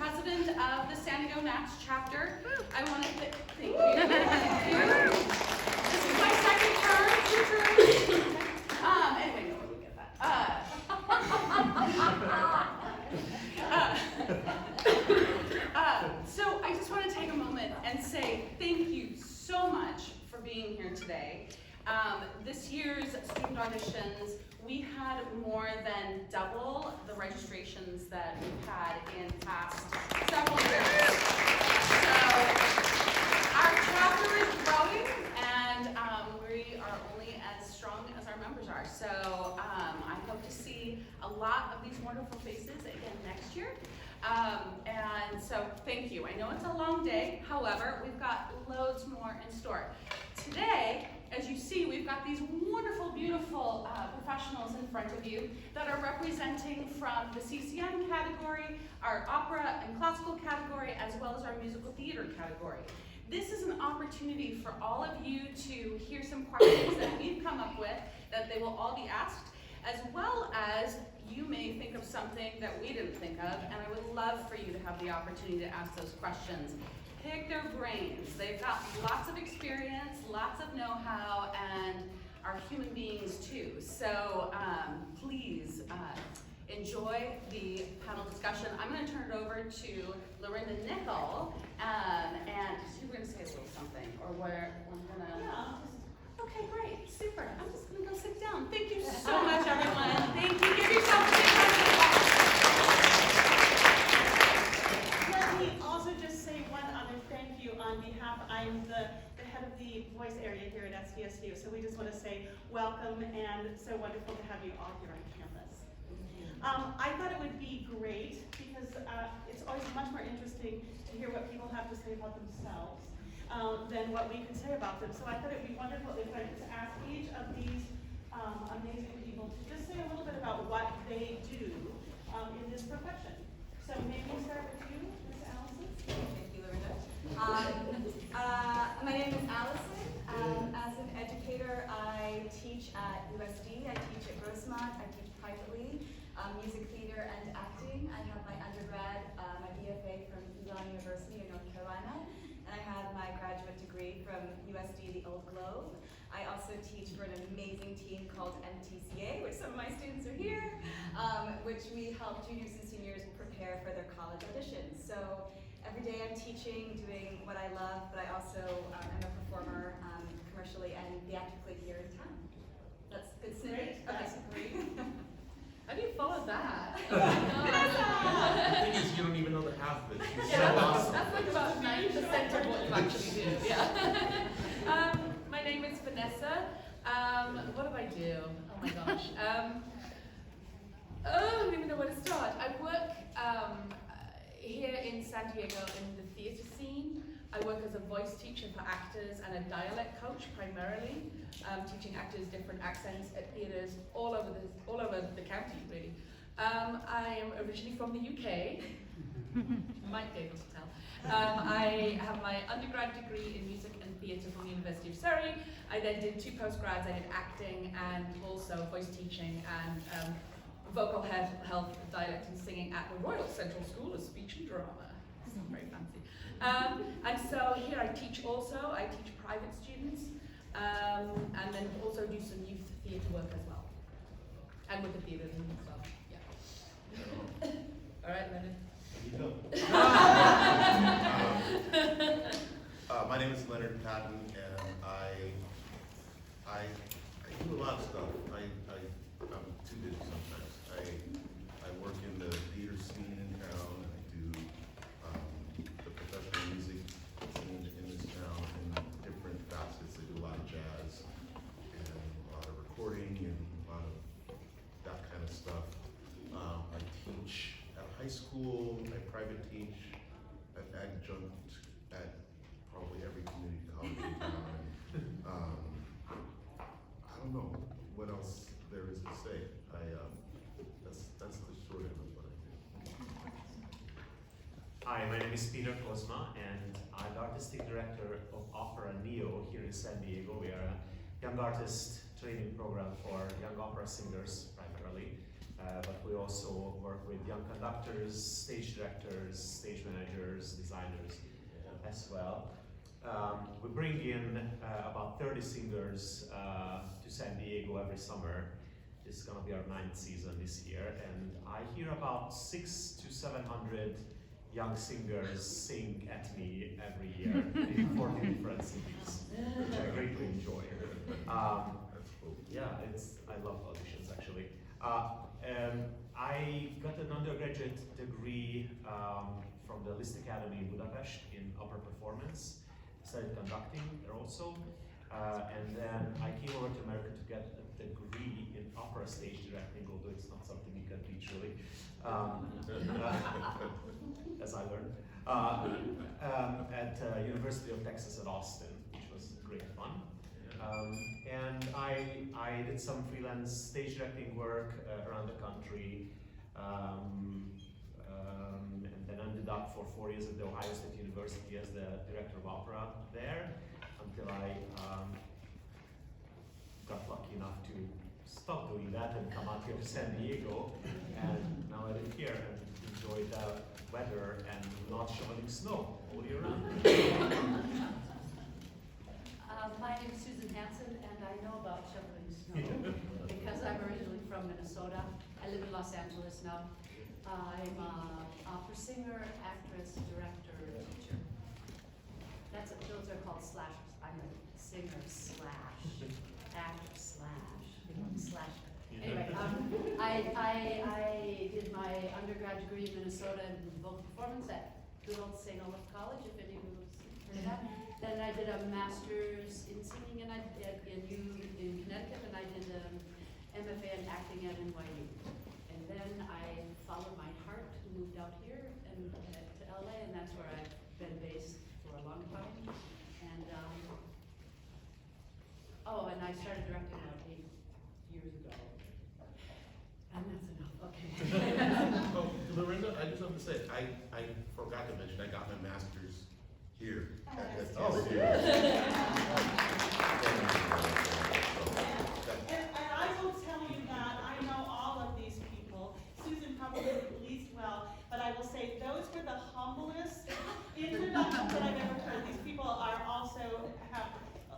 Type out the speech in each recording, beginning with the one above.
president of the San Diego NATS chapter. I want to thank you. This is my second term, anyway, nobody will get that. So I just want to take a moment and say thank you so much for being here today. This year's student auditions, we had more than double the registrations that we've had in past several years. So our chapter is growing, and we are only as strong as our members are. So I hope to see a lot of these wonderful faces again next year. And so thank you. I know it's a long day, however, we've got loads more in store. Today, as you see, we've got these wonderful, beautiful professionals in front of you that are representing from the CCM category, our opera and classical category, as well as our musical theater category. This is an opportunity for all of you to hear some questions that we've come up with that they will all be asked, as well as you may think of something that we didn't think of, and I would love for you to have the opportunity to ask those questions. Pick their brains. They've got lots of experience, lots of know-how, and are human beings too. So please enjoy the panel discussion. I'm going to turn it over to Laurinda Nikkel, and she's going to say a little something, or where I'm going to... Yeah. Okay, great, super. I'm just going to go sit down. Thank you so much, everyone. Thank you. Give yourself a big round of applause. Let me also just say one other thank you on behalf. I'm the head of the voice area here at SDSU, so we just want to say welcome and so wonderful to have you all here on campus. I thought it would be great because it's always much more interesting to hear what people have to say about themselves than what we could say about them. So I thought it would be wonderful if I could ask each of these amazing people to just say a little bit about what they do in this profession. So maybe we'll start with you, Ms. Allison. Thank you, Laurinda. My name is Allison. As an educator, I teach at USD, I teach at Kozma, I teach privately, music theater and acting. I have my undergrad, my BFA from Suzan University in North Carolina, and I have my graduate degree from USD, the Old Globe. I also teach for an amazing team called MTCA, which some of my students are here, which we help juniors and seniors prepare for their college auditions. So every day I'm teaching, doing what I love, but I also am a performer commercially and theatrically here in town. That's good snippet. That's great. How do you follow that? The thing is, you don't even know the half of it. She's so Yeah, awesome. that's like about 90% of what you actually do. Yeah. My name is Vanessa. What do I do? Oh my gosh. I don't even know where to start. I work here in San Diego in the theater scene. I work as a voice teacher for actors and a dialect coach primarily, teaching actors different accents at theaters all over the county, really. I am originally from the UK. Might be able to tell. I have my undergrad degree in music and theatre from the University of Surrey. I then did 2 postgrads. I did acting and also voice teaching and vocal health, dialect and singing at the Royal Central School of Speech and Drama. It's not very fancy. And so here I teach also. I teach private students and then also do some youth theatre work as well. And with the theatres and stuff. Yeah. All right, Leonard. My name is Leonard, Patton, and I do a lot of stuff. I'm too busy sometimes. I work in the theater scene in town, and I do the professional music scene in this town in different facets. I do a lot of jazz and a lot of recording and a lot of that kind of stuff. I teach at high school, I private teach, I'm adjunct at probably every community college in town. I don't know what else there is to say. That's the short end of what I do. Hi, my name is Kozma, and I'm the artistic director of Opera Neo here in San Diego. We are a young artist training program for young opera singers primarily. but we also work with young conductors, stage directors, stage managers, designers as well. We bring in about 30 singers to San Diego every summer. This is going to be our 9th season this year, and I hear about 600 to 700 young singers sing at me every year in 40 different cities, which I greatly enjoy. That's cool. Yeah, I love auditions actually. I got an undergraduate degree from the Liszt Academy in Budapest in opera performance. Studied conducting there also, and then I came over to America to get a degree in opera stage directing, although it's not something you can teach really, as I learned, at University of Texas at Austin, which was great fun. And I did some freelance stage directing work around the country, and then ended up for 4 years at the Ohio State University as the director of opera there, until I got lucky enough to stop doing that and come out here to San Diego, and now I live here and enjoy the weather and not shoveling snow all year round. My name is Suzan, and I know about shoveling snow because I'm originally from Minnesota. I live in Los Angeles now. I'm an opera singer, actress, director, teacher. Those are called slashers. I'm a singer slash actor slash slasher. Anyway, I did my undergrad degree in Minnesota in vocal performance at good old St. Olaf College, if any of you have heard of that. Then I did a master's in singing in Connecticut, and I did an MFA in acting at NYU. And then I followed my heart, moved out here and to LA, and that's where I've been based for a long time. And and I started directing about 8 years ago. And that's enough. Okay. Oh, Laurinda, I just have to say, I forgot to mention I got my master's here at STSU. And I will tell you that I know all of these people. Suzan probably least well, but I will say those were the humblest introductions that I've ever heard. These people are also have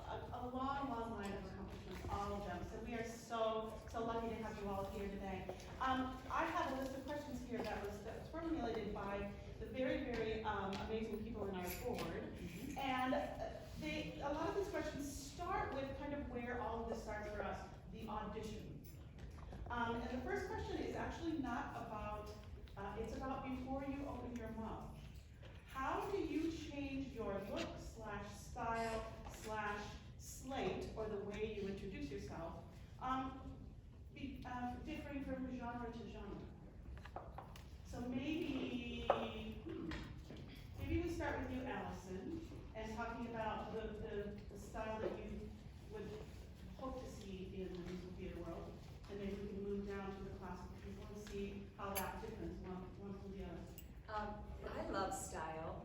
a long, long line of accomplishments, all of them. So we are so lucky to have you all here today. I have a list of questions here that was formulated by the very, very amazing people in our board. And a lot of these questions start with kind of where all of this starts for us, the audition. And the first question is actually not about, it's about before you open your mouth. How do you change your look / style / slate, or the way you introduce yourself, differing from genre to genre? So maybe we start with you, Allison, and talking about the style that you would hope to see in the musical theater world, and maybe we can move down to the classical people and see how that differs one from the other. I love style.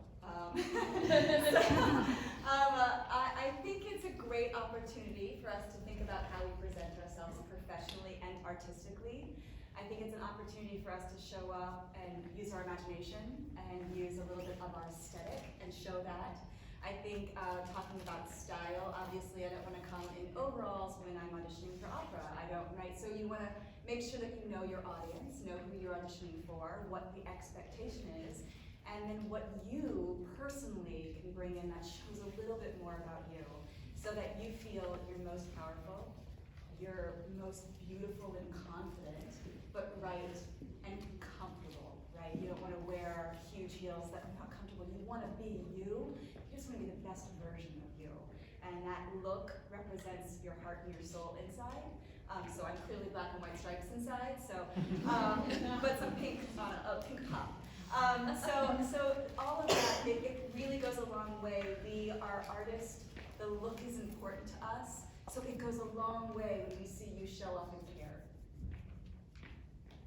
I think it's a great opportunity for us to think about how we present ourselves professionally and artistically. I think it's an opportunity for us to show up and use our imagination and use a little bit of our aesthetic and show that. I think talking about style, obviously I don't want to come in overalls when I'm auditioning for opera. I don't, right? So you want to make sure that you know your audience, know who you're auditioning for, what the expectation is, and then what you personally can bring in that shows a little bit more about you, so that you feel you're most powerful, you're most beautiful and confident, but right and comfortable, right? You don't want to wear huge heels that are not comfortable. You want to be you. You just want to be the best version of you. And that look represents your heart and your soul inside. So I'm clearly black and white stripes inside, so, but some pink on a pink pop. So all of that, it really goes a long way. We are artists. The look is important to us. So it goes a long way when we see you show up in here.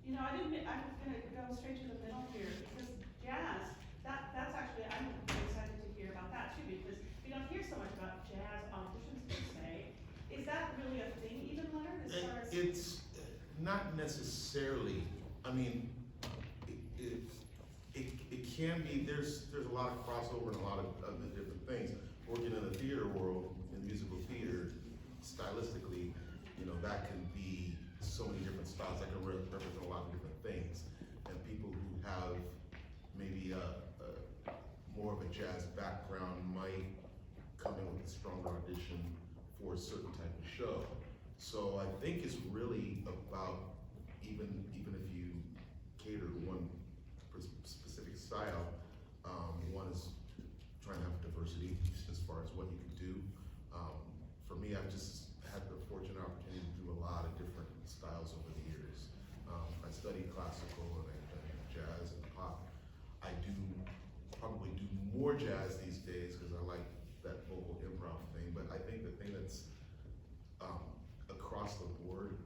You know, I'm gonna go straight to the middle here, because jazz, that's actually, I'm excited to hear about that too, because we don't hear so much about jazz auditions per se. Is that really a thing, even Leonard, as far as? It's not necessarily mean, it can be, there's a lot of crossover and a lot of the different things. Working in the theater world, in musical theater, stylistically, you know, that can be so many different styles, that can represent a lot of different things. And people who have maybe more of a jazz background might come in with a stronger audition for a certain type of show. So I think it's really about, even if you cater to one specific style, one is trying to have diversity as far as what you can do. For me, I've just had the fortunate opportunity to do a lot of different styles over the years. I studied classical and I've done jazz and pop. I probably do more jazz these days because I like that vocal improv thing, but I think the thing that's across the board,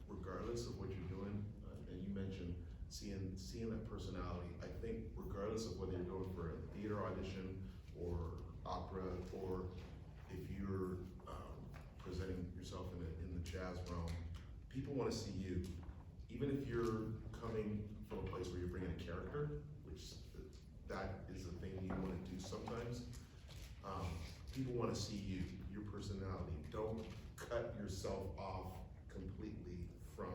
regardless of what you're doing, and you mentioned seeing that personality, I think regardless of whether you're going for a theater audition or opera, or if you're presenting yourself in the jazz realm, people want to see you. Even if you're coming from a place where you're bringing a character, which that is a thing you want to do sometimes, people want to see you, your personality. Don't cut yourself off completely from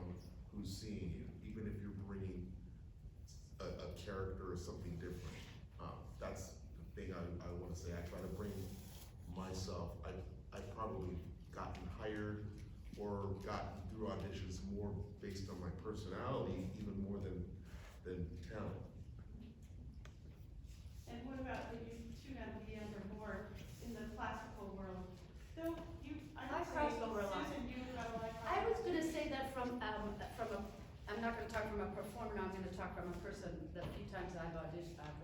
who's seeing you, even if you're bringing a character or something different. That's the thing I want to say. I try to bring myself. I've probably gotten hired or gotten through auditions more based on my personality, even more than talent. And what about the you two at the end are more in the classical world? Though I I would cross say, over a lot. Susan, you got a lot. I was gonna say that from a, I'm not gonna talk from a performer, now I'm gonna talk from a person, the few times I've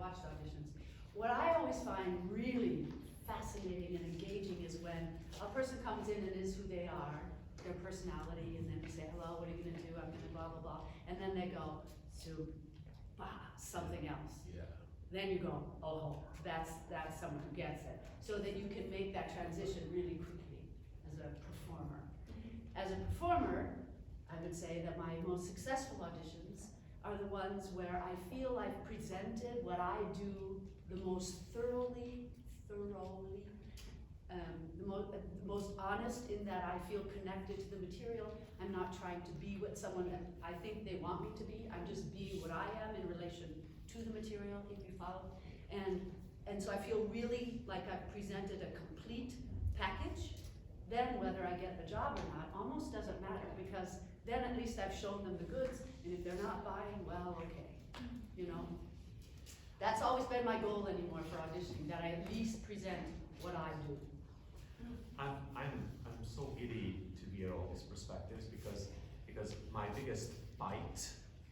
watched auditions. What I always find really fascinating and engaging is when a person comes in and is who they are, their personality, and then you say, hello, what are you gonna do? I'm gonna blah, blah, blah. And then they go to, something else. Yeah. Then you go, oh, that's someone who gets it. So that you can make that transition really quickly as a performer. As a performer, I would say that my most successful auditions are the ones where I feel I've presented what I do the most thoroughly, the most honest, in that I feel connected to the material. I'm not trying to be what someone that I think they want me to be. I'm just being what I am in relation to the material, if you follow. And so I feel really like I've presented a complete package. Then whether I get the job or not almost doesn't matter, because then at least I've shown them the goods, and if they're not buying, well, okay, you know. That's always been my goal anymore for auditioning, that I at least present what I do. I'm so giddy to hear all these perspectives because my biggest fight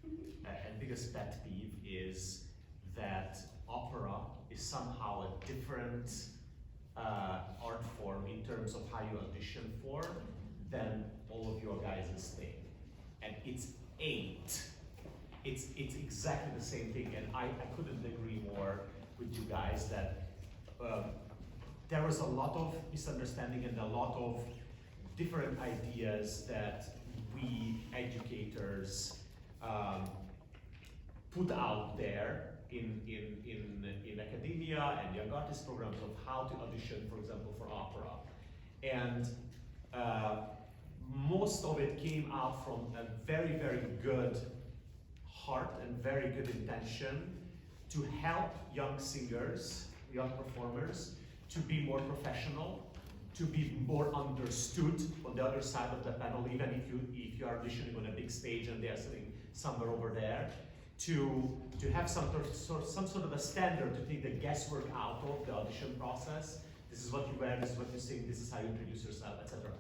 and biggest pet peeve is that opera is somehow a different art form in terms of how you audition for than all of your guys' thing. And it's ain't. It's exactly the same thing, and I couldn't agree more with you guys that there was a lot of misunderstanding and a lot of different ideas that we educators put out there in academia and young artist programs of how to audition, for example, for opera. And most of it came out from a very, very good heart and very good intention to help young singers, young performers, to be more professional, to be more understood on the other side of the panel, even if you are auditioning on a big stage and they are sitting somewhere over there, to have some sort of a standard, to take the guesswork out of the audition process. This is what you wear, this is what you sing, this is how you introduce yourself, etc.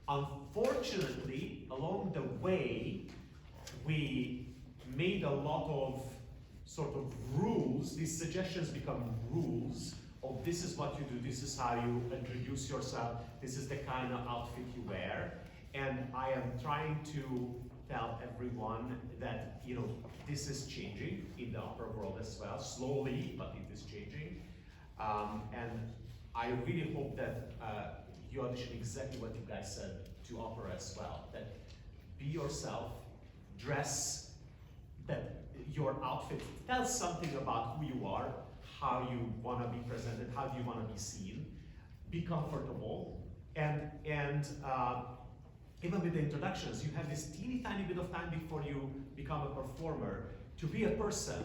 Unfortunately, along the way, we made a lot of sort of rules. These suggestions become rules of this is what you do, this is how you introduce yourself, this is the kind of outfit you wear. And I am trying to tell everyone that, you know, this is changing in the opera world as well, slowly, but it is changing. And I really hope that you audition exactly what you guys said to opera as well, that be yourself, dress that your outfit tells something about who you are, how you want to be presented, how do you want to be seen. Be comfortable, and even with the introductions, you have this teeny tiny bit of time before you become a performer to be a person.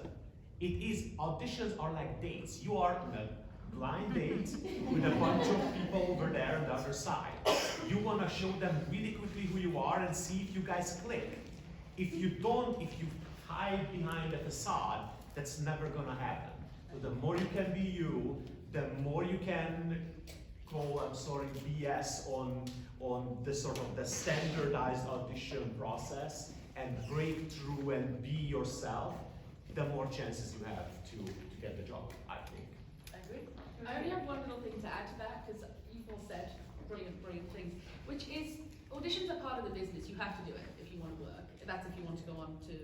Auditions are like dates. You are in a blind date with a bunch of people over there on the other side. You want to show them really quickly who you are and see if you guys click. If you hide behind a facade, that's never gonna happen. So the more you can be you, the more you can call, BS on the sort of the standardized audition process and break through and be yourself, the more chances you have to get the job, I think. I agree. I only have one little thing to add to that, because you've all said brilliant things, which is auditions are part of the business. You have to do it if you want to work. That's if you want to go on to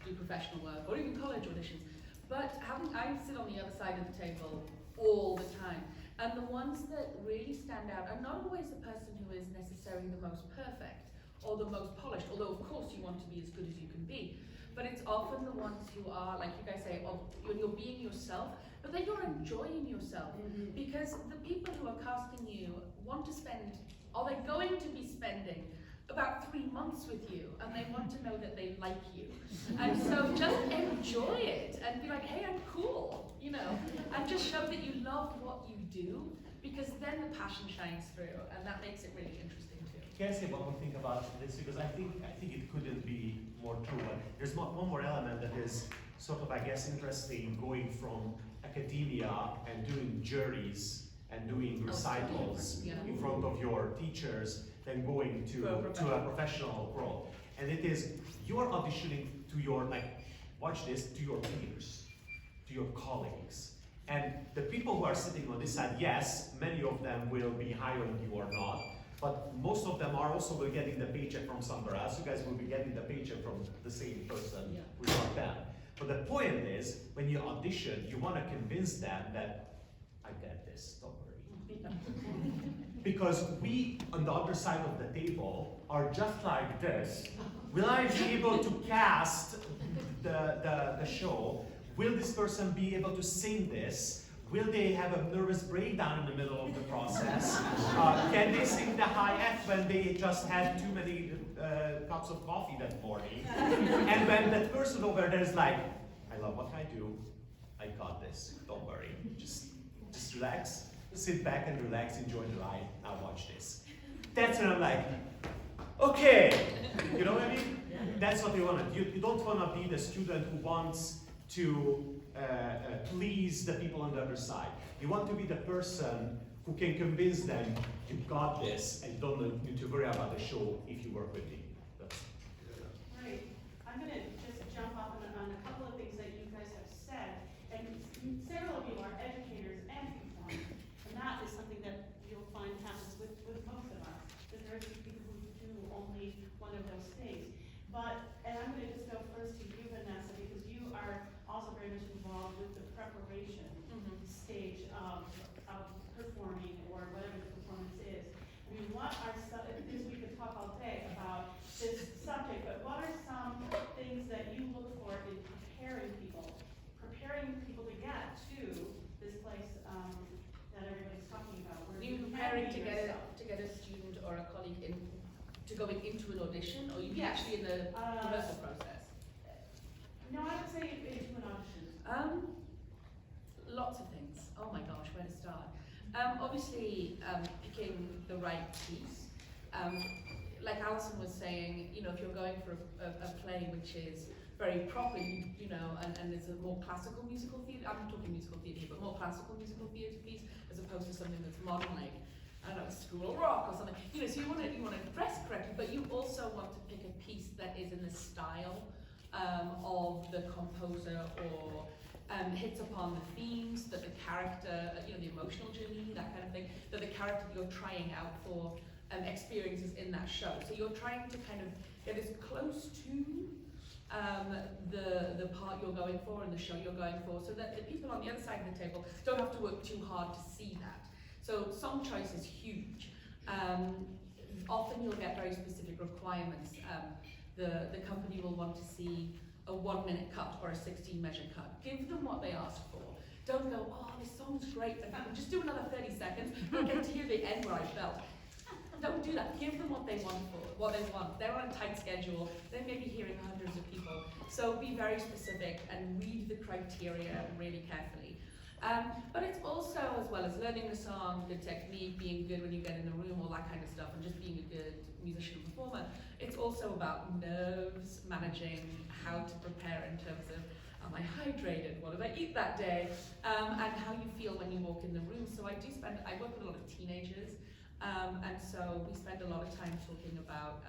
do professional work or even college auditions. But I sit on the other side of the table all the time. And the ones that really stand out are not always the person who is necessarily the most perfect or the most polished, although of course you want to be as good as you can be. But it's often the ones who are, like you guys say, you're being yourself, but then you're enjoying yourself. Mm-hmm. Because the people who are casting you want to spend, or they're going to be spending, about 3 months with you, and they want to know that they like you. And so just enjoy it and be like, hey, I'm cool, you know, and just show that you love what you do, because then the passion shines through, and that makes it really interesting too. Can I say one more thing about this? Because I think it couldn't be more true. But there's one more element that is sort of, I guess, interesting, going from academia and doing juries and doing recitals in front of your teachers, then going to a professional role. And it is, you're auditioning to your, watch this, to your peers, to your colleagues. And the people who are sitting on this side, yes, many of them will be hiring you or not, but most of them are also getting the paycheck from somewhere else. You guys will be getting the paycheck from the same person who got them. But the point is, when you audition, you want to convince them that, I get this, don't worry. Because we, on the other side of the table, are just like this. Will I be able to cast the show? Will this person be able to sing this? Will they have a nervous breakdown in the middle of the process? Can they sing the high F when they just had too many cups of coffee that morning? And when that person over there is like, I love what I do, I got this, don't worry, just relax. Sit back and relax, enjoy the ride, now watch this. That's when I'm like, okay, you know what I mean? That's what you want to do. You don't want to be the student who wants to please the people on the other side. You want to be the person who can convince them, you got this, and you don't need to worry about the show if you work with me. Right. I'm going to just jump off on a couple of things that you guys have said. And several of you are educators and performers. And that is something that you'll find happens with most of us. That there are people who do only one of those things. And I'm going to just go first to you, Vanessa, because you are also very much involved with the preparation stage of performing, or whatever the performance is. I mean, because we could talk all day about this subject, but what are some things that you look for in preparing people to get to this place that everybody's talking about? Are you preparing to get a student or a colleague to going into an audition, or are you actually in the rehearsal process? No, I would say into an audition. Lots of things. Oh my gosh, where to start? Obviously, picking the right piece. Like Allison was saying, you know, if you're going for a play which is very proper, you know, and it's a more classical musical theatre, I'm talking musical theatre, but more classical musical theatre piece, as opposed to something that's modern, like, I don't know, School of Rock or something. You know, so you want to dress correctly, but you also want to pick a piece that is in the style of the composer, or hits upon the themes that the character, you know, the emotional journey, that kind of thing, that the character you're trying out for experiences in that show. So you're trying to kind of get as close to the part you're going for and the show you're going for, so that the people on the other side of the table don't have to work too hard to see that. So song choice is huge. Often you'll get very specific requirements. The company will want to see a 1 minute cut or a 16 measure cut. Give them what they ask for. Don't go, oh, this song's great, and just do another 30 seconds, and get to hear the end where I felt. Don't do that. Give them what they want. They're on a tight schedule. They may be hearing hundreds of people. So be very specific and read the criteria really carefully. But it's also, as well as learning the song, good technique, being good when you get in the room, all that kind of stuff, and just being a good musician and performer, it's also about nerves, managing how to prepare in terms of, am I hydrated? What did I eat that day? And how you feel when you walk in the room. So I work with a lot of teenagers, and so we spend a lot of time talking about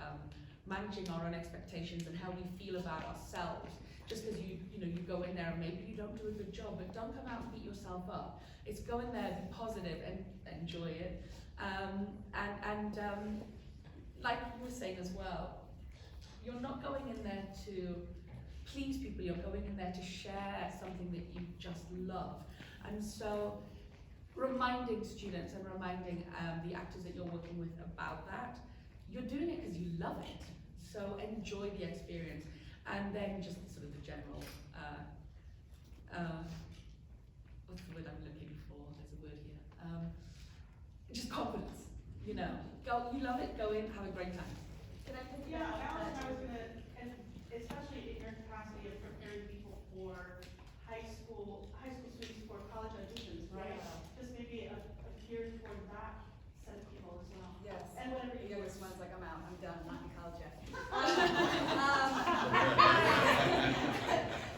managing our own expectations and how we feel about ourselves. Just because you go in there and maybe you don't do a good job, but don't come out and beat yourself up. It's go in there, be positive and enjoy it. Like you were saying as well, you're not going in there to please people, you're going in there to share something that you just love. And so reminding students and reminding the actors that you're working with about that, you're doing it because you love it. So enjoy the experience. And then just sort of the general, what's the word I'm looking for? There's a word here. Just confidence, you know. Go, you love it, go in, have a great time. Can I put Yeah, Allison, I was gonna, and especially in your capacity of preparing people for high school students for college auditions, right? Just maybe a geared toward that set of people as well. Yes. And whatever The you youngest one's like, I'm out, I'm done, not in college yet.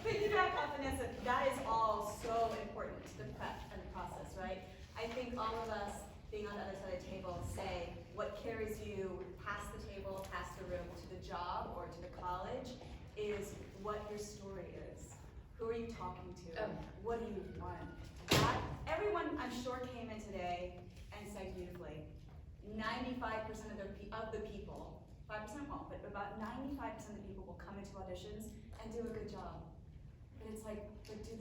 Piggyback off Vanessa, that is all so important, the prep and the process, right? I think all of us being on the other side of the table say what carries you past the table, past the room, to the job or to the college is what your story is. Who are you talking to? What do you want? That, everyone I'm sure came in today and sang beautifully. 95% of the people, 5% won't, but about 95% of the people will come into auditions and do a good job. But it's like, but do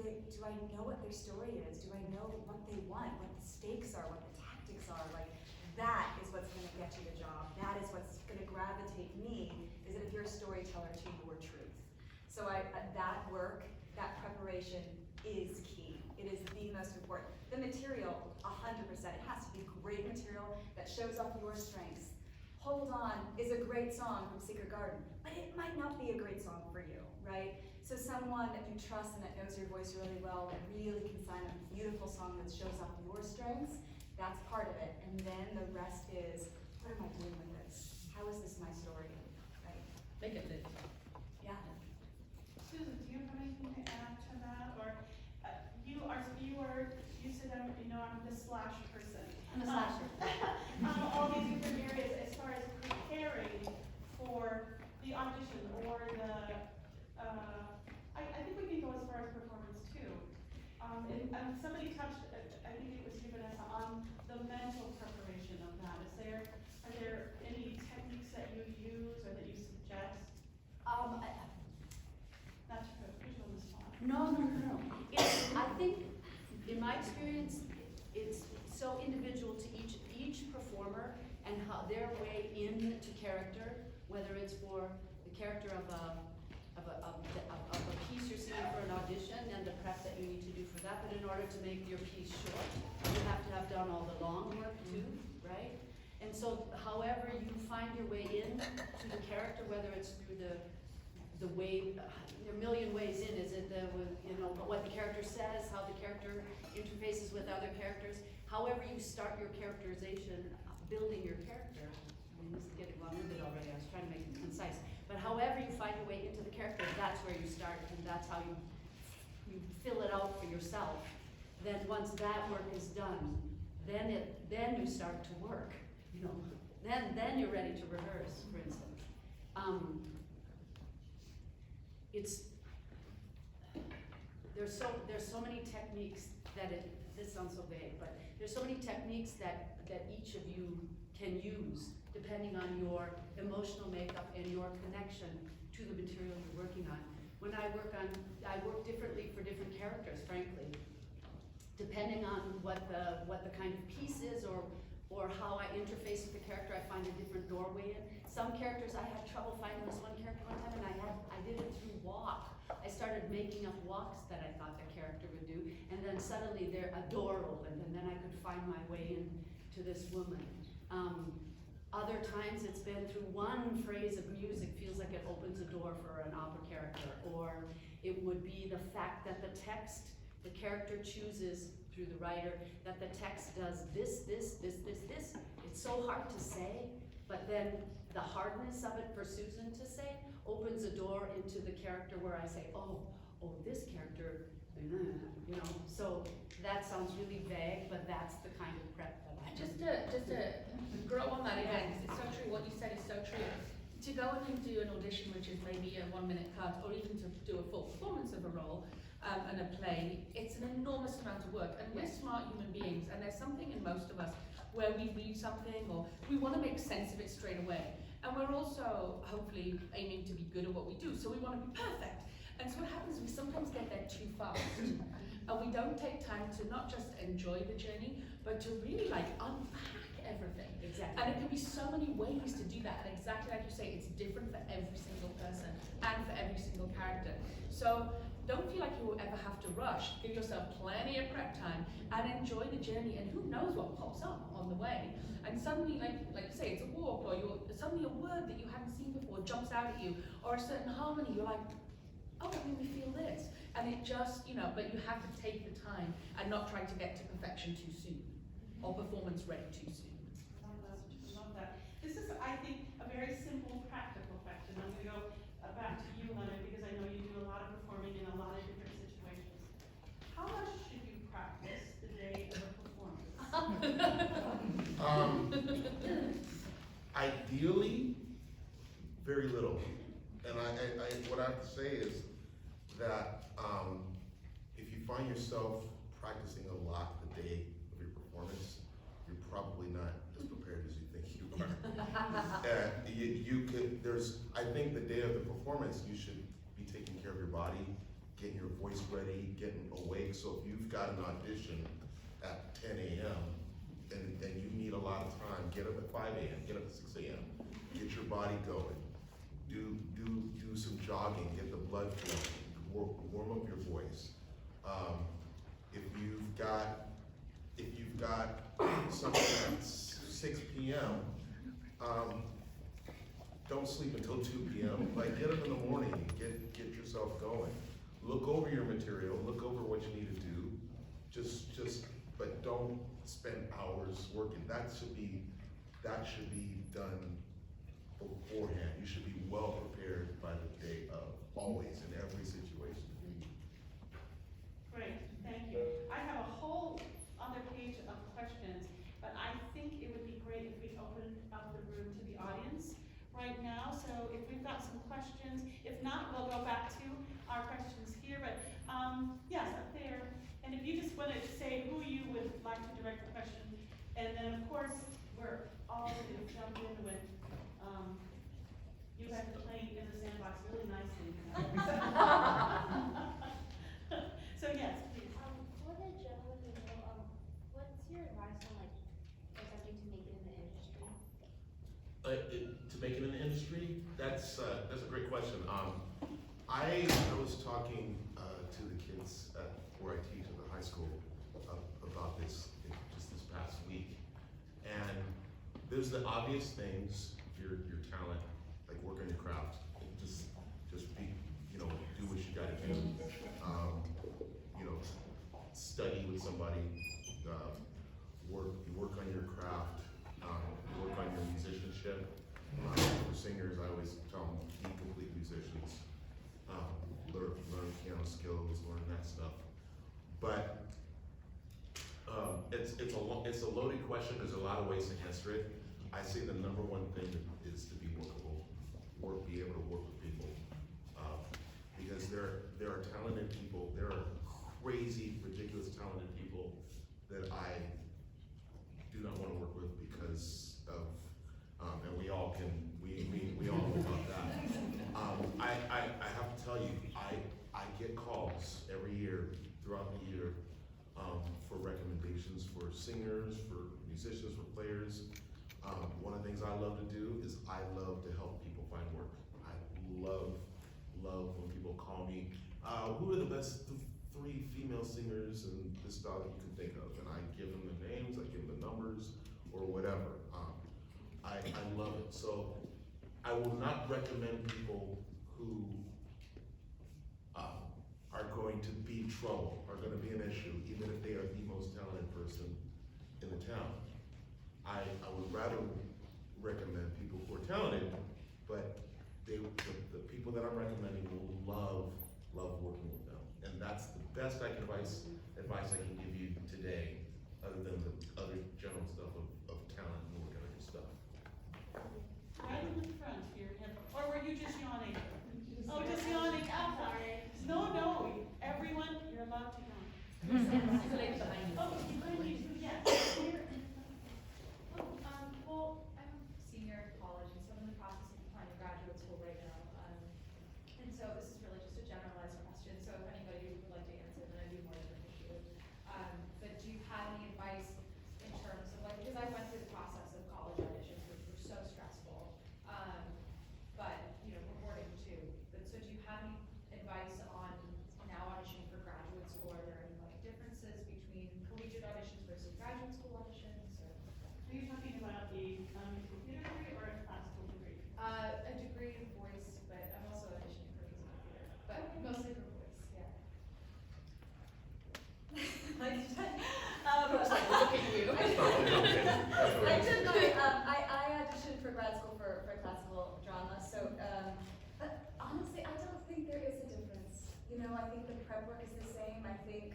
I know what their story is? Do I know what they want, what the stakes are, what the tactics are? Like, that is what's gonna get you the job. That is what's gonna gravitate me, is that if you're a storyteller to your truth. So that work, that preparation is key. It is the most important. The material, 100%. It has to be great material that shows off your strengths. Hold On is a great song from Secret Garden, but it might not be a great song for you, right? So someone that you trust and that knows your voice really well, that really can sign a beautiful song that shows off your strengths, that's part of it. And then the rest is, what am I doing with this? How is this my story, right? Make it live. Yeah. Susan, do you have anything to add to that? Or you said, I'm the slash person. I'm a slasher. All these different areas as far as preparing for the audition or the, I think we can go as far as performance too. And somebody touched, I think it was you, Vanessa, on the mental preparation of that. Are there any techniques that you use or that you suggest? Not to put you on the spot. No. I think, in my experience, it's so individual to each performer and how their way into character, whether it's for the character of a piece you're singing for an audition and the prep that you need to do for that, but in order to make your piece short, you have to have done all the long work too, right? And so however you find your way in to the character, whether it's through the way, there are a million ways in, is it what the character says, how the character interfaces with other characters, however you start your characterization, building your character. I mean, this is getting long-winded already, I was trying to make it concise. But however you find your way into the character, that's where you start, and that's how you fill it out for yourself. Then once that work is done, then you start to work. Then you're ready to rehearse, for instance. There's so many techniques that this sounds so vague, but there's so many techniques that each of you can use depending on your emotional makeup and your connection to the material you're working on. When I work differently for different characters, frankly, depending on what the kind of piece is or how I interface with the character. I find a different doorway in. Some characters I had trouble finding this one character one time, and I did it through walk. I started making up walks that I thought the character would do, and then suddenly a door opened, and then I could find my way into this woman. Other times it's been through one phrase of music feels like it opens a door for an opera character, or it would be the fact that the text, the character chooses through the writer, that the text does this. It's so hard to say, but then the hardness of it for Suzan to say opens a door into the character where I say, oh, this character, you know, so that sounds really vague, but that's the kind of prep that I Just to grow on that again, 'cause it's so true, what you said is so true. To go in and do an audition, which is maybe a 1 minute cut, or even to do a full performance of a role and a play, it's an enormous amount of work. And we're smart human beings, and there's something in most of us where we read something or we want to make sense of it straight away. And we're also hopefully aiming to be good at what we do, so we want to be perfect. And so what happens is we sometimes get there too fast. And we don't take time to not just enjoy the journey, but to really like unpack everything. Exactly. And it can be so many ways to do that. And exactly like you say, it's different for every single person and for every single character. So don't feel like you will ever have to rush. Give yourself plenty of prep time and enjoy the journey. And who knows what pops up on the way. And suddenly, like you say, it's a walk, or suddenly a word that you haven't seen before jumps out at you, or a certain harmony. You're like, oh, that made me feel this. And it just, you know, but you have to take the time and not try to get to perfection too soon or performance ready too soon. Love that. This is, I think, a very simple, practical question. I'm going to go back to you, Leonard, because I know you do a lot of performing in a lot of different situations. How much should you practice the day of a performance? Ideally, very little. And what I have to say is that if you find yourself practicing a lot the day of your performance, you're probably not as prepared as you think you are. I think the day of the performance, you should be taking care of your body, getting your voice ready, getting awake. So if you've got an audition at 10 a.m. and you need a lot of time, get up at 5 a.m., get up at 6 a.m., get your body going. Do some jogging, get the blood flowing, warm up your voice. If you've got something at 6 p.m., don't sleep until 2 p.m. Like, get up in the morning, get yourself going. Look over your material, look over what you need to do. But don't spend hours working. That should be done beforehand. You should be well prepared by the day of, always, in every situation. Great, thank you. I have a whole other page of questions, but I think it would be great if we opened up the room to the audience right now. So if we've got some questions, if not, we'll go back to our questions here. But yes, up there. And if you just want to say who you would like to direct the question, and then of course we're all going to jump in with you guys are playing in the sandbox really nicely. So yes, please. For the gentleman in the middle, what's your advice on like attempting to make it in the industry? To make it in the industry, that's a great question. I was talking to the kids where I teach at the high school about this just this past week, and there's the obvious things, your talent, like work on your craft, just be, do what you gotta do. Study with somebody, work on your craft, work on your musicianship. For singers, I always tell them, be complete musicians. Learn piano skills, learn that stuff. But it's a loaded question. There's a lot of ways to answer it. I say the number one thing is to be workable, be able to work with people, because there are talented people. There are crazy, ridiculous talented people that I do not want to work with because of, and we all know about that. I have to tell you, I get calls every year, throughout the year, for recommendations for singers, for musicians, for players. One of the things I love to do is I love to help people find work. I love when people call me who are the best three female singers in this style that you can think of? And I give them the names, I give them the numbers, or whatever. I love it. So I will not recommend people who are going to be trouble, are going to be an issue, even if they are the most talented person in the town. I would rather recommend people who are talented, but the people that I'm recommending will love working with them. And that's the best advice I can give you today, other than the other general stuff of talent and what kind of stuff. Right in the front here, or were you just yawning? Oh, just yawning, I'm sorry. No, everyone, you're allowed to yawn. There's a lady behind you. Oh, behind you, yes. Well, I'm a senior at college, and so I'm in the process of applying to graduate school right now. And so this is really just a generalized question, so if anybody would like to answer, then I'd be more than appreciative. But do you have any advice in terms of, like, because I went through the process of college auditions, which were so stressful, but, you know, rewarding too. But so do you have any advice on now auditioning for graduate school? Are there any, like, differences between collegiate auditions versus graduate school auditions? Or? Are you talking about a computer degree or a classical degree? A degree in voice, but I'm also auditioning for music theater, but mostly for voice, yeah. Look at you. I did I auditioned for grad school for classical drama, so, but honestly, I don't think there is a difference. You know, I think the prep work is the same, I think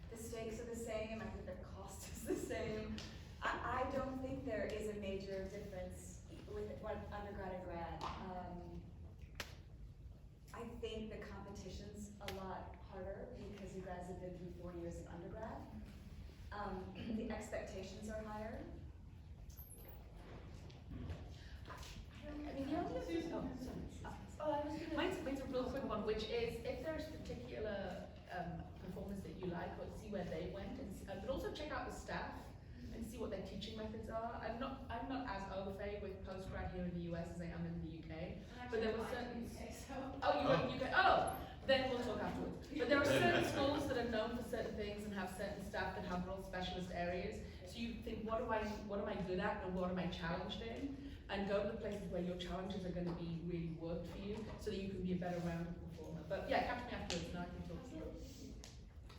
the stakes are the same, I think the cost is the same. I don't think there is a major difference with undergrad and grad. I think the competition's a lot harder because you guys have been through 4 years of undergrad. The expectations are higher. Mine's a real quick one, which is if there's particular performers that you like, or see where they went, but also check out the staff and see what their teaching methods are. I'm not as au fait with postgrad here in the US as I am in the UK. But there were certain. Oh, you went UK. Oh, then we'll talk afterwards. But there are certain schools that are known for certain things and have certain staff that have real specialist areas. So you think, what am I good at, and what am I challenged in? And go to the places where your challenges are going to be really worked for you, so that you can be a better rounded performer. But yeah, catch me afterwards, and I can talk to you.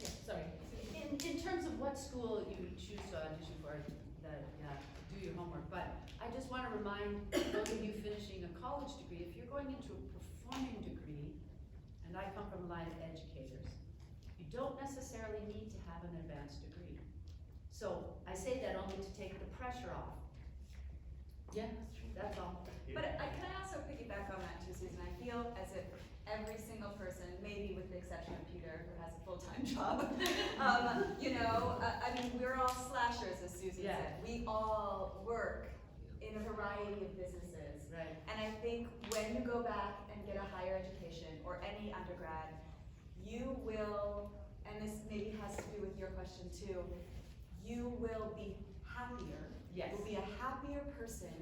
Yeah, sorry. In terms of what school you choose to audition for, do your homework, but I just want to remind those of you finishing a college degree, if you're going into a performing degree, and I come from a line of educators, you don't necessarily need to have an advanced degree. So I say that only to take the pressure off. Yeah, That's all. But can I also piggyback on that too, Susan? I feel as if every single person, maybe with the exception of Peter, who has a full-time job, you know, I mean, we're all slashers, as Susan said. We all work in a variety of businesses. Right. And I think when you go back and get a higher education, or any undergrad, you will, and this maybe has to do with your question too, you will be happier. Yes. You'll be a happier person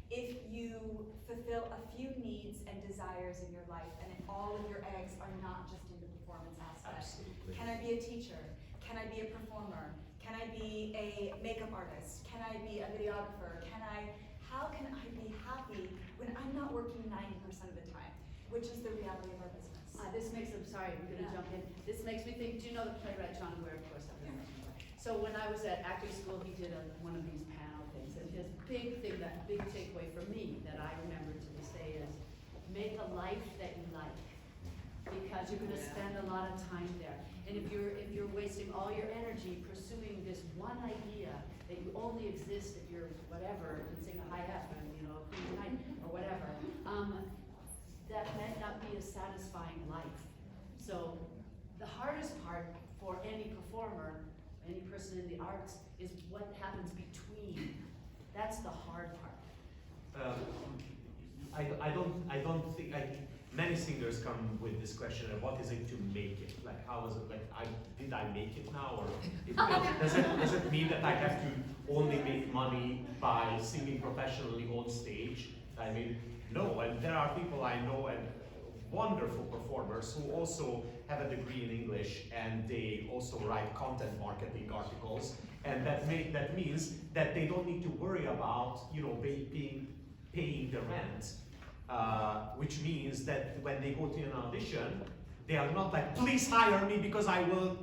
if you fulfill a few needs and desires in your life, and if all of your eggs are not just in the performance aspect. Absolutely. Can I be a teacher? Can I be a performer? Can I be a makeup artist? Can I be a videographer? How can I be happy when I'm not working 90% of the time, which is the reality of our business? This makes, I'm sorry, I'm gonna jump in. This makes me think, do you know the playwright John Ware, of course, I'm gonna mention him. So when I was at acting school, he did one of these panel things, and his big thing, that big takeaway for me that I remember to this day is, make a life that you like, because you're gonna spend a lot of time there. And if you're wasting all your energy pursuing this one idea that you only exist at your whatever, and sing a high F and, you know, Queen's night or whatever, that might not be a satisfying life. So the hardest part for any performer, any person in the arts, is what happens between. That's the hard part. I don't think, many singers come with this question of what is it to make it? Like, how is it, like, did I make it now? Or does it mean that I have to only make money by singing professionally on stage? I mean, no, and there are people I know and wonderful performers who also have a degree in English and they also write content marketing articles, and that means that they don't need to worry about, you know, paying the rent, which means that when they go to an audition, they are not like, please hire me because I will,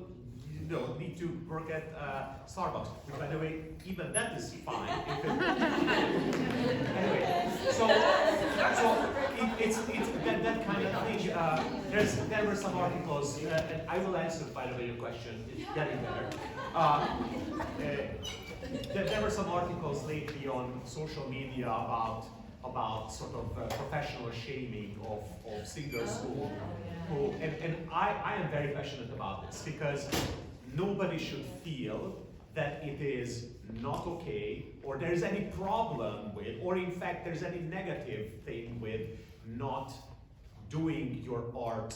you know, need to work at Starbucks. Which, by the way, even that is fine. Anyway, so it's that kind of thing. There were some articles, and I will answer, by the way, your question. It's getting better. There were some articles lately on social media about sort of professional shaming of singers who and I am very passionate about this, because nobody should feel that it is not okay, or there is any problem with, or in fact there's any negative thing with not doing your art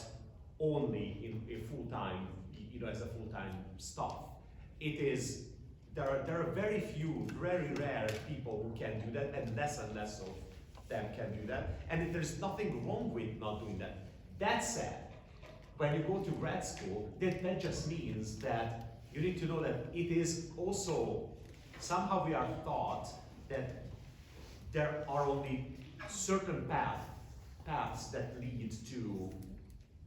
only in a full-time, you know, as a full-time stuff. It is, there are very few, very rare people who can do that, and less of them can do that. And there's nothing wrong with not doing that. That said, when you go to grad school, that just means that you need to know that it is also, somehow we are taught that there are only certain paths that lead to,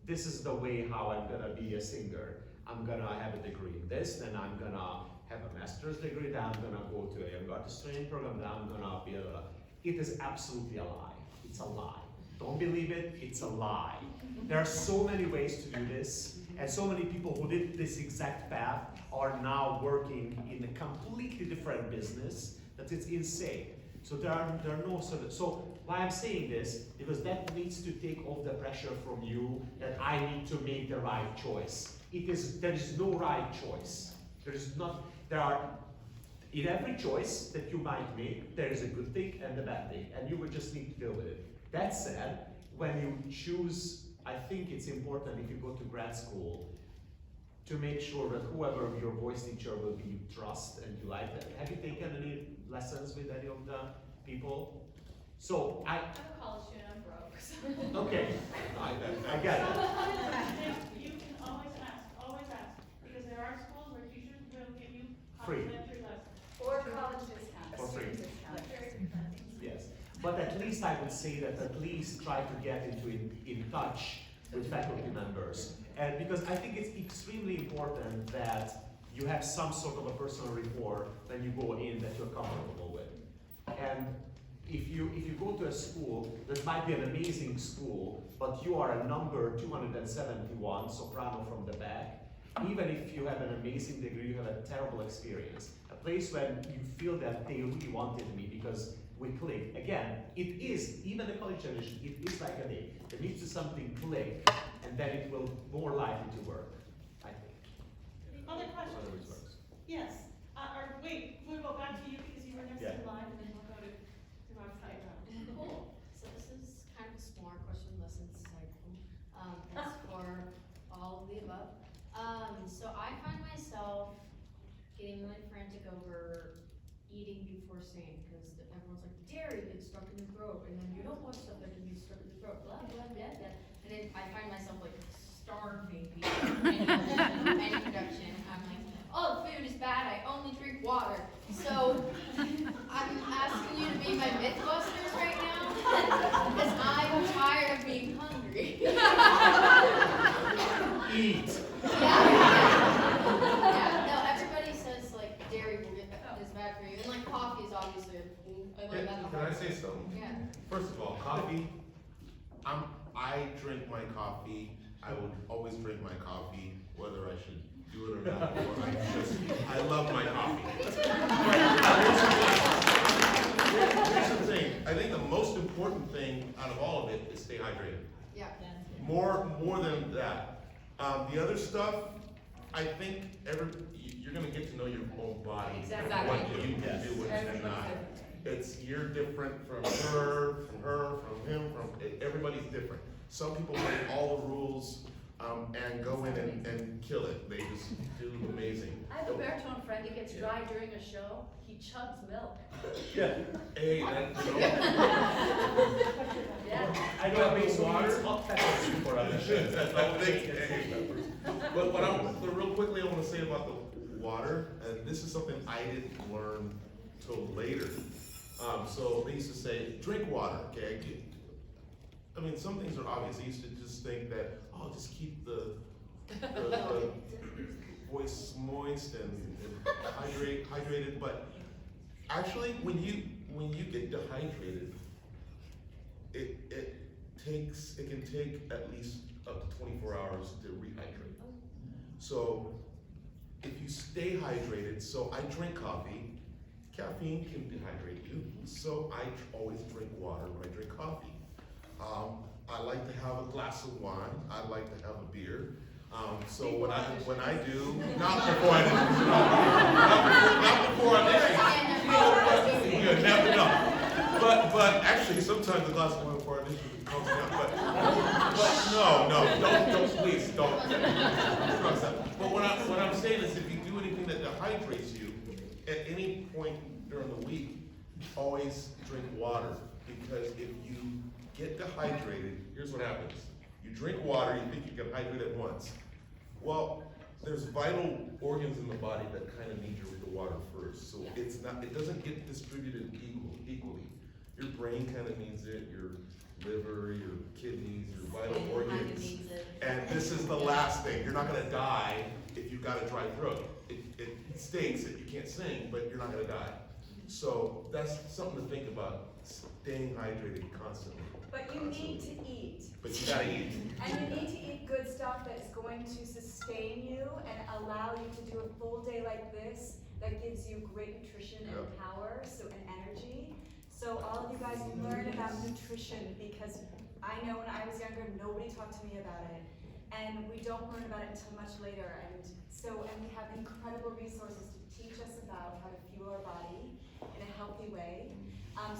this is the way how I'm gonna be a singer. I'm gonna have a degree in this, then I'm gonna have a master's degree, then I'm gonna go to a young artist training program, then I'm gonna be a, it is absolutely a lie. It's a lie. Don't believe it, it's a lie. There are so many ways to do this, and so many people who did this exact path are now working in a completely different business that it's insane. So there are no sort of, so why I'm saying this, because that needs to take off the pressure from you that I need to make the right choice. There is no right choice. In every choice that you might make, there is a good thing and a bad thing, and you will just need to deal with it. That said, when you choose, I think it's important if you go to grad school to make sure that whoever your voice teacher will be, you trust and you like that. Have you taken any lessons with any of the people? So I'm a college student, I'm broke, so. okay, I get it. You can always ask, because there are schools where teachers will give you Free. complimentary lessons. Or college discount. For free. Student discount. Yes, but at least I would say that at least try to get in touch with faculty members. And because I think it's extremely important that you have some sort of a personal rapport when you go in that you're comfortable with. And if you go to a school that might be an amazing school, but you are a number 271 soprano from the back, even if you have an amazing degree, you have a terrible experience. A place where you feel that they really wanted me because we click. Again, it is, even the college edition, it is like a day. There needs to something click, and then it will more likely to work, I think. Other Other questions? works. Yes, or wait, we'll go back to you because you were next Yeah. in line, and then we'll go to our side round. Cool. So this is kind of a smart question, less insightful. It's for all of the above. So I find myself getting really frantic over eating before singing, because everyone's like, dairy gets stuck in your throat, and then you don't want stuff that can be stuck in your throat, blah, blah, blah, blah. And then I find myself like starving before any production. I'm like, oh, food is bad, I only drink water. So I'm asking you to be my Mythbusters right now, because I'm tired of being hungry. Eat. Yeah, no, everybody says like dairy is bad for you, and like coffee is obviously, I learned that Can before. I say something? Yeah. First of all, coffee, I drink my coffee. I would always drink my coffee, whether I should do it or not. I love my coffee. Here's the thing. I think the most important thing out of all of it is stay hydrated. Yeah. More than that. The other stuff, I think you're gonna get to know your own body. Exactly. What you can do and not. You're different from her, from him, everybody's different. Some people break all the rules, and go in and kill it. They just do amazing. I have a baritone friend, he gets dry during a show, he chugs milk. Yeah. Hey, that, Yeah. I know it makes water hot peppers before auditions. That's I all think, but but real quickly, I want to say about the water, and this is something I didn't learn till later. So they used to say, drink water, okay? I mean, some things are obvious. I used to just think that, oh, just keep the voice moist and hydrated. But actually, when you get dehydrated, it can take at least up to 24 hours to rehydrate. So if you stay hydrated, so I drink coffee. Caffeine can dehydrate you, so I always drink water when I drink coffee. I like to have a glass of wine. I like to have a beer. So when I do, not before I you never know. But actually, sometimes a glass of wine before I do calms me down. But don't please don't. But what I'm saying is, if you do anything that dehydrates you, at any point during the week, always drink water, because if you get dehydrated, here's what happens. You drink water, you think you can hydrate at once. Well, there's vital organs in the body that kind of need the water first. So it doesn't get distributed equally. Your brain kind of needs it, your liver, your kidneys, your vital organs. And this is the last thing. You're not gonna die if you've got a dry throat. It stinks that you can't sing, but you're not gonna die. So that's something to think about, staying hydrated constantly. But you need to eat. But you gotta eat. And you need to eat good stuff that is going to sustain you and allow you to do a full day like this that gives you great nutrition and power, and energy. So all of you guys learn about nutrition, because I know when I was younger, nobody talked to me about it. And we don't learn about it until much later. And we have incredible resources to teach us about how to fuel our body in a healthy way.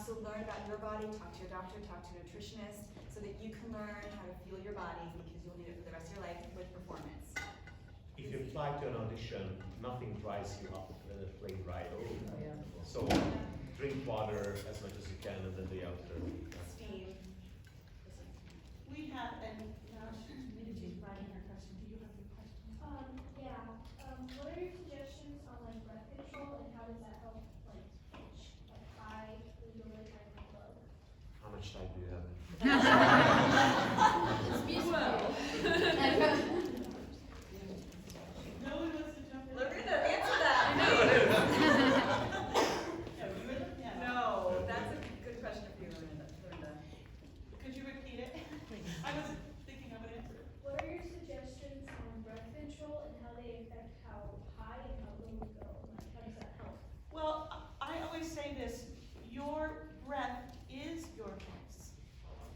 So learn about your body, talk to your doctor, talk to a nutritionist, so that you can learn how to fuel your body, because you'll need it for the rest of your life with performance. If you apply to an audition, nothing dries you up plain dry. So drink water as much as you can, and then the after. Steam. We have, and now she's writing her question. Do you have a question? Yeah. What are your suggestions on like breath control, and how does that help like pitch, like high, really high, and low? How much time do you have? It's musical. No one wants to jump in. Laurinda, answer that. Yeah. No, that's a good question for you, Laurinda. Could you repeat it? I was thinking I would answer it. What are your suggestions on breath control and how they affect how high and how low we go? Like, how does that help? Well, I always say this, your breath is your voice.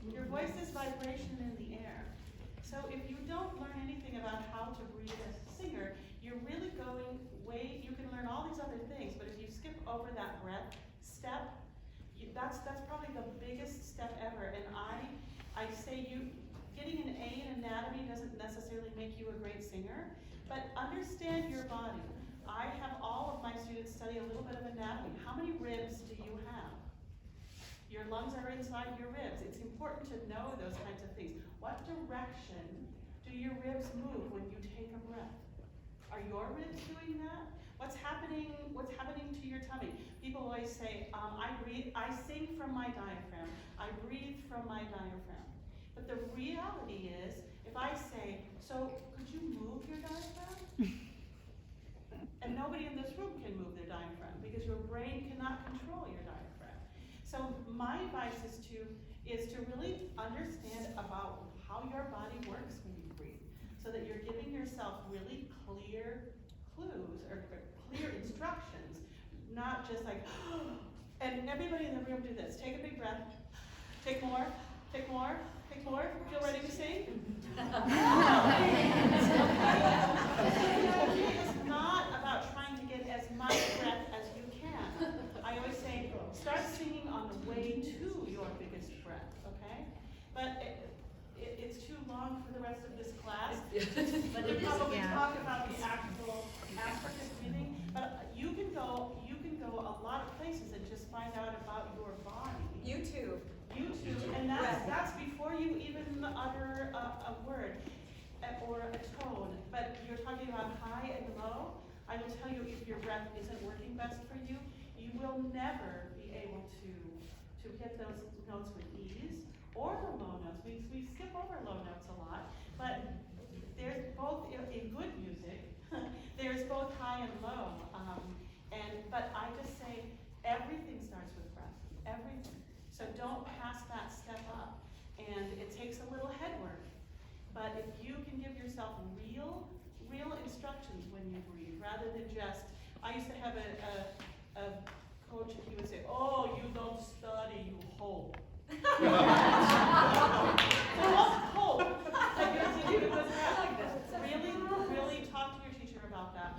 Your voice is vibration in the air. So if you don't learn anything about how to breathe as a singer, you're really going you can learn all these other things, but if you skip over that breath step, that's probably the biggest step ever. And I say getting an A in anatomy doesn't necessarily make you a great singer, but understand your body. I have all of my students study a little bit of anatomy. How many ribs do you have? Your lungs are inside your ribs. It's important to know those kinds of things. What direction do your ribs move when you take a breath? Are your ribs doing that? What's happening to your tummy? People always say, I sing from my diaphragm. I breathe from my diaphragm. But the reality is, if I say, so could you move your diaphragm? And nobody in this room can move their diaphragm, because your brain cannot control your diaphragm. So my advice is to really understand about how your body works when you breathe, so that you're giving yourself really clear clues or clear instructions, not just like, and everybody in the room do this. Take a big breath, take more, take more, take more. Feel ready to sing? It's not about trying to get as much breath as you can. I always say, start singing on the way to your biggest breath, okay? But it's too long for the rest of this class. But We'll it is, probably yeah. talk about the actual aspect of breathing, but you can go a lot of places and just find out about your body. YouTube. YouTube, and that's before you even utter a word or a tone. But you're talking about high and low. I will tell you, if your breath isn't working best for you, you will never be able to hit those notes with ease, or the low notes. We skip over low notes a lot, but there's both in good music. There's both high and low. But I just say everything starts with breath. Everything. So don't pass that step up. And it takes a little head work. But if you can give yourself real instructions when you breathe, rather than just, I used to have a coach, and he would say, "Oh, you don't study, you hope." So don't hope that you're to do this breath. Really talk to your teacher about that.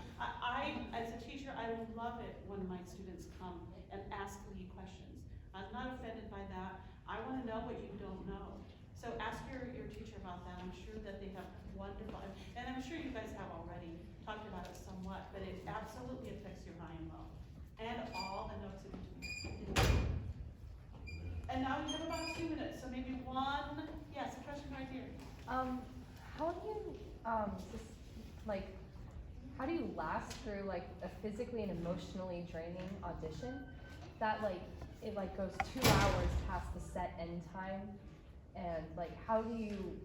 As a teacher, I love it when my students come and ask me questions. I'm not offended by that. I want to know what you don't know. So ask your teacher about that. I'm sure that they have wonderful, and I'm sure you guys have already talked about it somewhat, but it absolutely affects your high and low, and all the notes in between. And now you have about 2 minutes, so maybe one, yes, a question right here. How do you how do you last through like a physically and emotionally draining audition that it goes 2 hours past the set end time, and how do you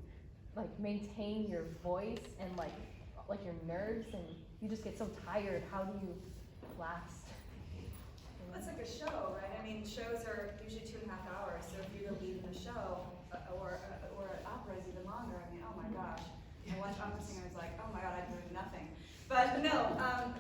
maintain your voice and your nerves, and you just get so tired? How do you last? It's like a show, right? I mean, shows are usually 2.5 hours, so if you're the lead in a show, or an opera is even longer. I mean, oh my gosh. I watch opera singers like, oh my god, I do nothing. But no,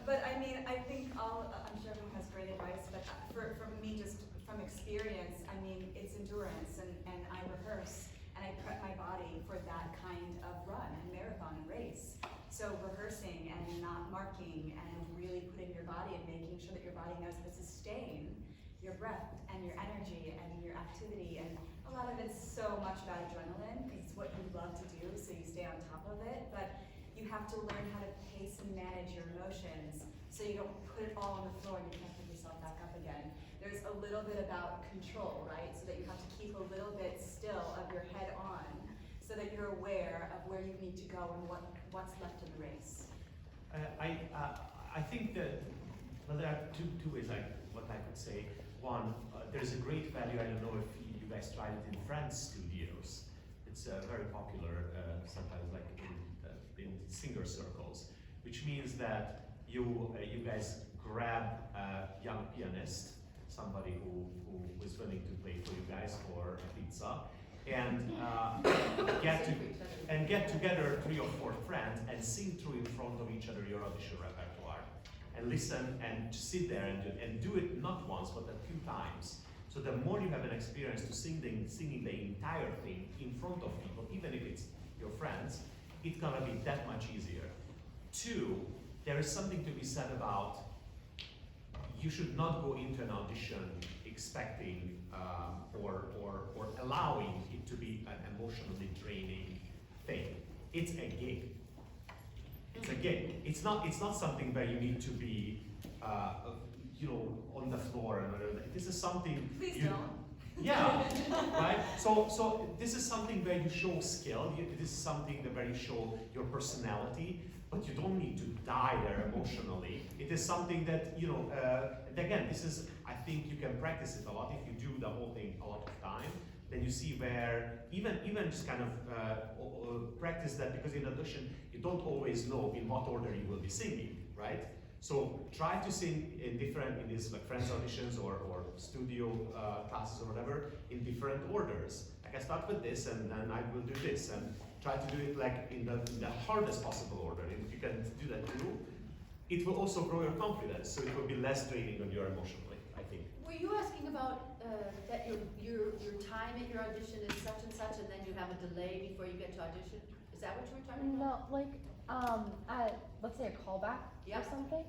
but I mean, I think I'm sure everyone has great advice, but for me, just from experience, I mean, it's endurance, and I rehearse, and I prep my body for that kind of run and marathon and race. So rehearsing and not marking and really putting your body and making sure that your body knows how to sustain your breath and your energy and your activity. And a lot of it's so much about adrenaline, because it's what you love to do, so you stay on top of it. But you have to learn how to pace and manage your emotions so you don't put it all on the floor and you can't pick yourself back up again. There's a little bit about control, right? So that you have to keep a little bit still of your head on, so that you're aware of where you need to go and what's left in the race. I think that there are two ways what I could say. One, there's a great value. I don't know if you guys tried it in France studios. It's very popular sometimes, in singer circles, which means that you guys grab a young pianist, somebody who is willing to play for you guys for a pizza, and get together 3 or 4 friends and sing through in front of each other your audition repertoire, and listen and sit there and do it not once but a few times. So the more you have an experience to singing the entire thing in front of people, even if it's your friends, it's gonna be that much easier. 2, there is something to be said about you should not go into an audition expecting or allowing it to be an emotionally draining thing. It's a gig. It's a gig. It's not something where you need to be on the floor and whatever. This is something. Please don't. Yeah, right? So this is something where you show skill. This is something where you show your personality, but you don't need to die there emotionally. It is something that, and again, this is, I think you can practice it a lot. If you do the whole thing a lot of time, then you see where, even just kind of practice that, because in audition, you don't always know in what order you will be singing, right? So try to sing in these friends auditions or studio classes or whatever, in different orders. Like I start with this, and then I will do this, and try to do it in the hardest possible order. And if you can do that too, it will also grow your confidence, so it will be less draining on you emotionally, I think. Were you asking about that your time at your audition is such and such, and then you have a delay before you get to audition? Is that what you were talking about? No, at let's say a callback or something.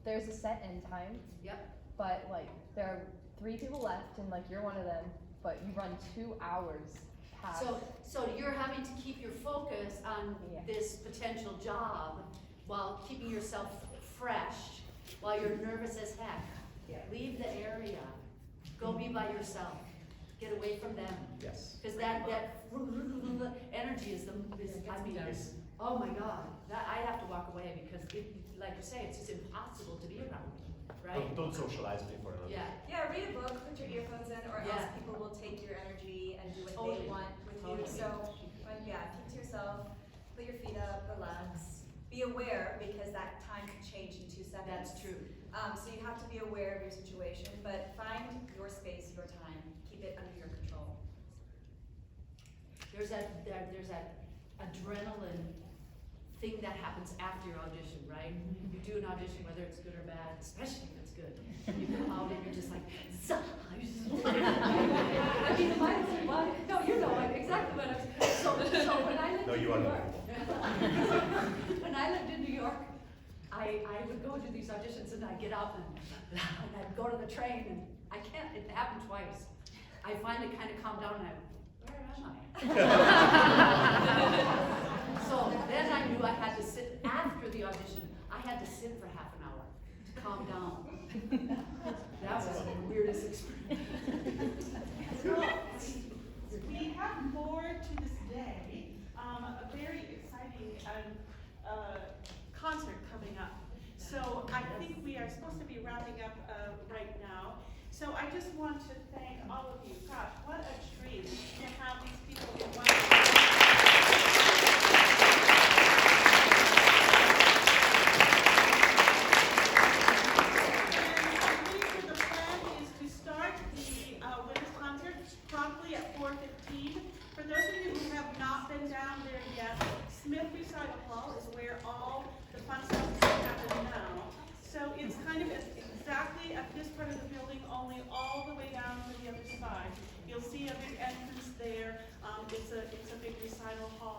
There's a set end time. Yep. But there are 3 people left, and you're one of them. But you run 2 hours past. So you're having to keep your focus on Yeah. this potential job while keeping yourself fresh, while you're nervous as heck. Yeah. Leave the area. Go be by yourself. Get away from them. Yes. Because that energy is I mean, Yes. oh my God, that I have to walk away because like you say, it's just impossible to be around, right? Don't socialize before another. Yeah. Yeah, read a book, put your earphones in, or else Yeah. people will take your energy and do what Totally. they want with Totally. you. So, keep to yourself, put your feet up, relax. Be aware, because that time can change in 2 seconds. That's true. So you have to be aware of your situation, but find your space, your time. Keep it under your control. There's that adrenaline thing that happens after your audition, right? You do an audition, whether it's good or bad, especially if it's good. You come out and you're just like, "Zah!" I mean, am I the only one? No, you know exactly what I'm saying. So when I lived No, in you New are York, not. when I lived in New York, I would go to these auditions and I'd get up and I'd go to the train and it happened twice. I finally kind of calmed down and where am I? So then I knew I had to sit after the audition. I had to sit for half an hour to calm down. That was the weirdest experience. We have more to this day, a very exciting concert coming up. So I think we are supposed to be wrapping up right now. So I just want to thank all of you. Gosh, what a treat to have these people in one place. The plan is to start the women's concert promptly at 4:15. For those of you who have not been down there yet, Smith Recital Hall is where all the fun stuff is happening now. So it's kind of exactly at this part of the building, only all the way down to the other side. You'll see a big entrance there. It's a big recital hall.